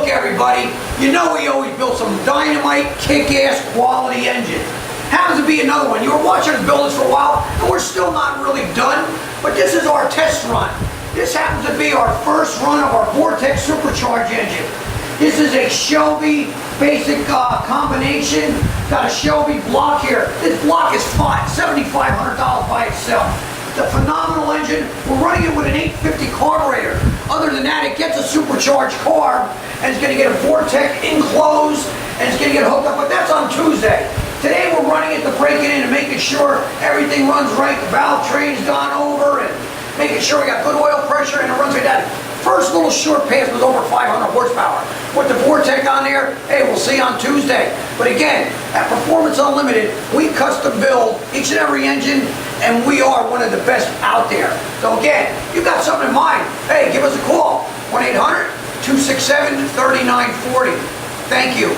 Look, everybody, you know we always build some dynamite, kick-ass quality engines. Happens to be another one. You were watching us build this for a while, and we're still not really done, but this is our test run. This happens to be our first run of our Vortech Supercharged engine. This is a Shelby basic combination. Got a Shelby block here. This block is $7,500 by itself. It's a phenomenal engine. We're running it with an 850 carburetor. Other than that, it gets a supercharged carb, and it's going to get a Vortech enclosed, and it's going to get hooked up, but that's on Tuesday. Today we're running it to break it in and making sure everything runs right, the valve train's gone over, and making sure we got good oil pressure, and it runs like that. First little short pass was over 500 horsepower. With the Vortech on there, hey, we'll see on Tuesday. But again, at Proformance Unlimited, we custom build each and every engine, and we are one of the best out there. So again, you got something in mind, hey, give us a call. 1-800-267-3940. Thank you.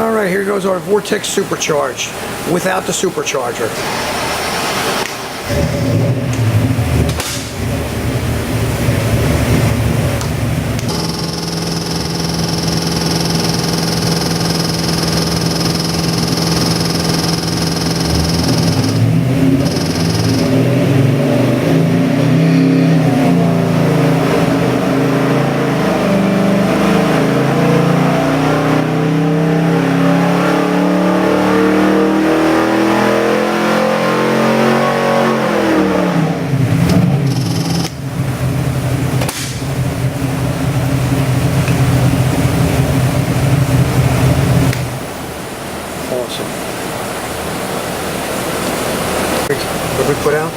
All right, here goes our Vortech Supercharged without the supercharger. What did we put out?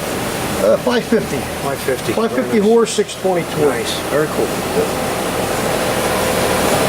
550. 550. 550 horse, 622. Nice. Very cool.